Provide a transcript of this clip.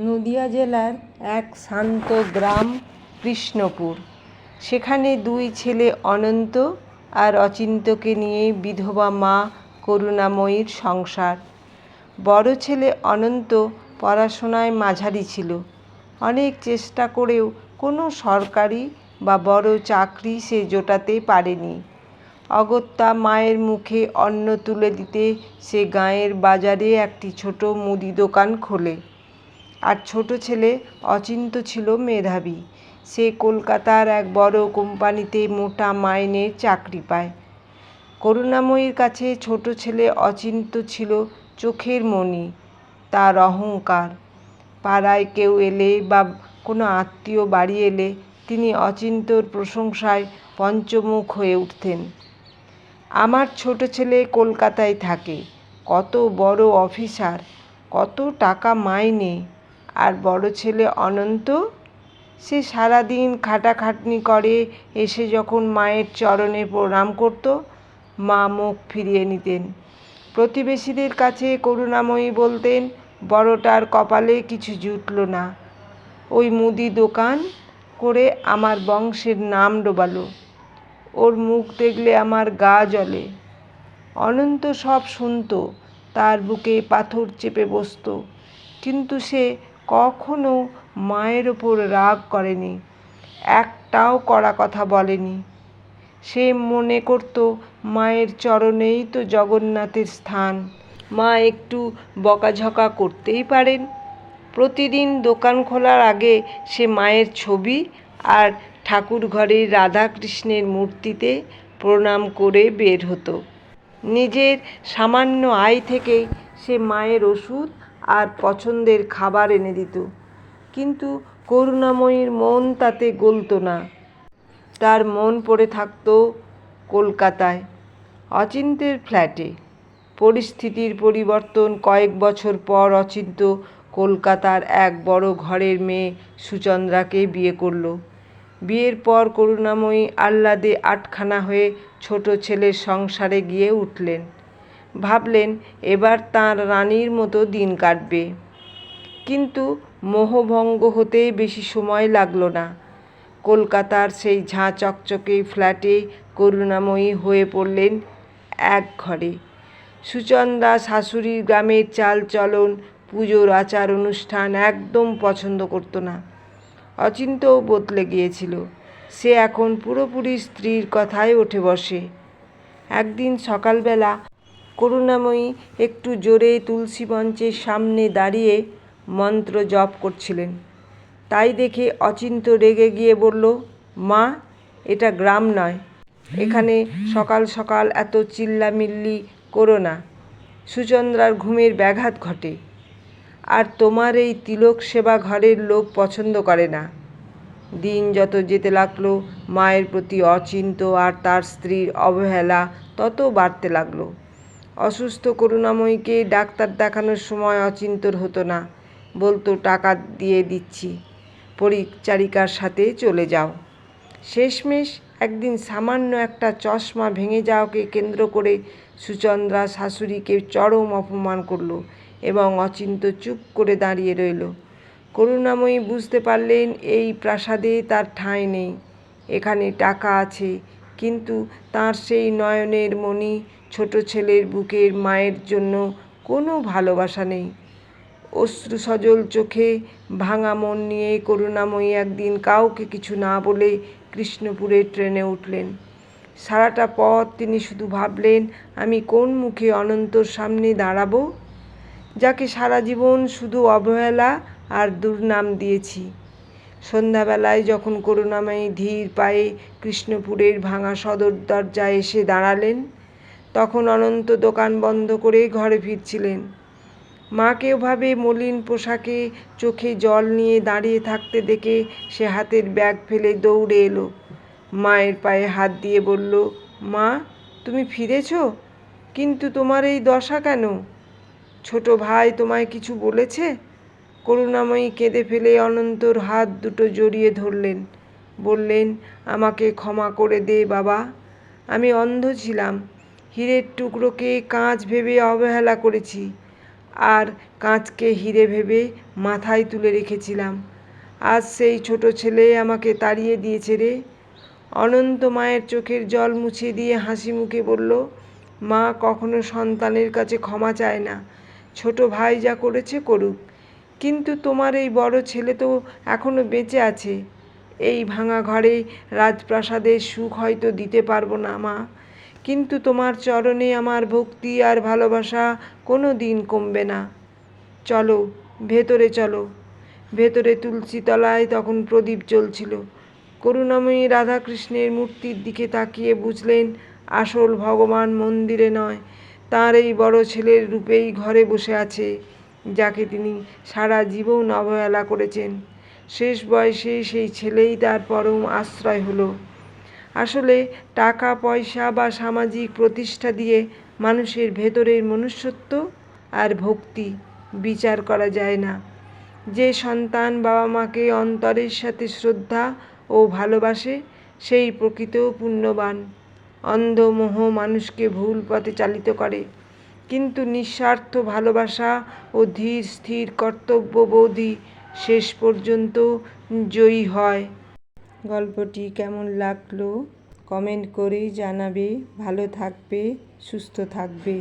নদিয়া জেলার এক শান্ত গ্রাম কৃষ্ণপুর। সেখানে দুই ছেলে অনন্ত আর অচিন্ত্যকে নিয়ে বিধবা মা করুণাময়ীর সংসার। বড় ছেলে অনন্ত পড়াশোনায় মাঝারি ছিল। অনেক চেষ্টা করেও কোনো সরকারি বা বড় চাকরি সে জোটাতে পারেনি। অগত্যা মায়ের মুখে অন্ন তুলে দিতে সে গাঁয়ের বাজারে একটি ছোট মুদি দোকান খোলে। আর ছোট ছেলে অচিন্ত্য ছিল মেধাবী। সে কলকাতার এক বড় কোম্পানিতে মোটা মাইনের চাকরি পায়। করুণাময়ীর কাছে ছোট ছেলে অচিন্ত্য ছিল চোখের মণি, তার অহংকার। পাড়ায় কেউ এলে বা কোনো আত্মীয় বাড়ি এলে তিনি অচিন্ত্যর প্রশংসায় পঞ্চমুখ হয়ে উঠতেন। আমার ছোট ছেলে কলকাতায় থাকে, কত বড় অফিসার, কত টাকা মাইনে। আর বড় ছেলে অনন্ত, সে সারাদিন খাটাখাটনি করে এসে যখন মায়ের চরণে প্রণাম করত, মা মুখ ফিরিয়ে নিতেন। প্রতিবেশীদের কাছে করুণাময়ী বলতেন, বড়টার কপালে কিছু জুটল না, ওই মুদি দোকান করে আমার বংশের নাম ডোবালো, ওর মুখ দেখলে আমার গা জ্বলে। অনন্ত সব শুনত, তার বুকে পাথর চেপে বসত, কিন্তু সে কখনো মায়ের ওপর রাগ করেনি, একটাও কড়া কথা বলেনি। সে মনে করত মায়ের চরণেই তো জগন্নাথের স্থান, মা একটু বকাঝকা করতেই পারেন। প্রতিদিন দোকান খোলার আগে সে মায়ের ছবি আর ঠাকুর ঘরের রাধাকৃষ্ণের মূর্তিতে প্রণাম করে বের হতো। নিজের সামান্য আয় থেকে সে মায়ের ওষুধ আর পছন্দের খাবার এনে দিত। কিন্তু করুণাময়ীর মন তাতে গলত না। তার মন পড়ে থাকত কলকাতায়, অচিন্ত্যের ফ্ল্যাটে। পরিস্থিতির পরিবর্তন কয়েক বছর পর অচিন্ত্য কলকাতার এক বড় ঘরের মেয়ে সুচন্দ্রাকে বিয়ে করল। বিয়ের পর করুণাময়ী আহ্লাদে আটখানা হয়ে ছোট ছেলের সংসারে গিয়ে উঠলেন। ভাবলেন এবার তাঁর রানীর মতো দিন কাটবে। কিন্তু মোহভঙ্গ হতে বেশি সময় লাগল না। কলকাতার সেই ঝাঁ চকচকে ফ্ল্যাটে করুণাময়ী হয়ে পড়লেন এক ঘরে। সুচন্দ্রা শাশুড়ির গ্রামের চালচলন, পুজোর আচার অনুষ্ঠান একদম পছন্দ করত না। অচিন্ত্যও বদলে গিয়েছিল। সে এখন পুরোপুরি স্ত্রীর কথায় ওঠে বসে। একদিন সকালবেলা করুণাময়ী একটু জোরে তুলসী মঞ্চের সামনে দাঁড়িয়ে মন্ত্র জপ করছিলেন। তাই দেখে অচিন্ত্য রেগে গিয়ে বলল, মা, এটা গ্রাম নয়, এখানে সকাল সকাল এত চিল্লামিল্লি করো না। সুচন্দ্রার ঘুমের ব্যাঘাত ঘটে, আর তোমার এই তিলক সেবা ঘরের লোক পছন্দ করে না। দিন যত যেতে লাগলো মায়ের প্রতি অচিন্ত্য আর তার স্ত্রীর অবহেলা তত বাড়তে লাগলো। অসুস্থ করুণাময়ীকে ডাক্তার দেখানোর সময় অচিন্ত্যর হতো না। বলতো, টাকা দিয়ে দিচ্ছি, পরিচারিকার সাথে চলে যাও। শেষমেশ একদিন সামান্য একটা চশমা ভেঙে যাওয়াকে কেন্দ্র করে সুচন্দ্রা শাশুড়িকে চরম অপমান করল এবং অচিন্ত্য চুপ করে দাঁড়িয়ে রইল। করুণাময়ী বুঝতে পারলেন এই প্রাসাদে তার ঠাঁই নেই। এখানে টাকা আছে, কিন্তু তার সেই নয়নের মণি, ছোট ছেলের বুকের মায়ের জন্য কোনো ভালোবাসা নেই। অশ্রুসজল চোখে, ভাঙা মন নিয়ে করুণাময়ী একদিন কাউকে কিছু না বলে কৃষ্ণপুরের ট্রেনে উঠলেন। সারাটা পথ তিনি শুধু ভাবলেন, আমি কোন মুখে অনন্তর সামনে দাঁড়াবো, যাকে সারা জীবন শুধু অবহেলা আর দুর্নাম দিয়েছি। সন্ধ্যাবেলায় যখন করুণাময়ী ধীর পায়ে কৃষ্ণপুরের ভাঙা সদর দরজায় এসে দাঁড়ালেন, তখন অনন্ত দোকান বন্ধ করে ঘরে ফিরছিলেন। মাকে ওভাবে মলিন পোশাকে, চোখে জল নিয়ে দাঁড়িয়ে থাকতে দেখে সে হাতের ব্যাগ ফেলে দৌড়ে এলো। মায়ের পায়ে হাত দিয়ে বলল, মা, তুমি ফিরেছ? কিন্তু তোমার এই দশা কেন? ছোট ভাই তোমায় কিছু বলেছে? করুণাময়ী কেঁদে ফেলে অনন্তর হাত দুটো জড়িয়ে ধরলেন। বললেন, আমাকে ক্ষমা করে দে বাবা, আমি অন্ধ ছিলাম, হীরের টুকরোকে কাঁচ ভেবে অবহেলা করেছি। আর কাঁচকে হিরে ভেবে মাথায় তুলে রেখেছিলাম। আজ সেই ছোট ছেলে আমাকে তাড়িয়ে দিয়েছে রে। অনন্ত মায়ের চোখের জল মুছে দিয়ে হাসি মুখে বলল, মা কখনো সন্তানের কাছে ক্ষমা চায় না। ছোট ভাই যা করেছে করুক, কিন্তু তোমার এই বড় ছেলে তো এখনো বেঁচে আছে। এই ভাঙা ঘরে রাজপ্রাসাদের সুখ হয়তো দিতে পারবো না মা, কিন্তু তোমার চরণে আমার ভক্তি আর ভালোবাসা কোনো দিন কমবে না। চলো ভেতরে চলো। ভেতরে তুলসী তলায় তখন প্রদীপ জ্বলছিল। করুণাময়ী রাধাকৃষ্ণের মূর্তির দিকে তাকিয়ে বুঝলেন আসল ভগবান মন্দিরে নয়, তাঁর এই বড় ছেলের রূপেই ঘরে বসে আছে, যাকে তিনি সারা জীবন অবহেলা করেছেন। শেষ বয়সে সেই ছেলেই তার পরম আশ্রয় হলো। আসলে টাকা পয়সা বা সামাজিক প্রতিষ্ঠা দিয়ে মানুষের ভেতরের মনুষ্যত্ব আর ভক্তি বিচার করা যায় না। যে সন্তান বাবা মাকে অন্তরের সাথে শ্রদ্ধা ও ভালোবাসে সেই প্রকৃত পুণ্যবান। অন্ধ মোহ মানুষকে ভুল পথে চালিত করে, কিন্তু নিঃস্বার্থ ভালোবাসা ও ধীর স্থির কর্তব্যবোধই শেষ পর্যন্ত জয়ী হয়। গল্পটি কেমন লাগলো কমেন্ট করে জানাবে। ভালো থাকবে, সুস্থ থাকবে।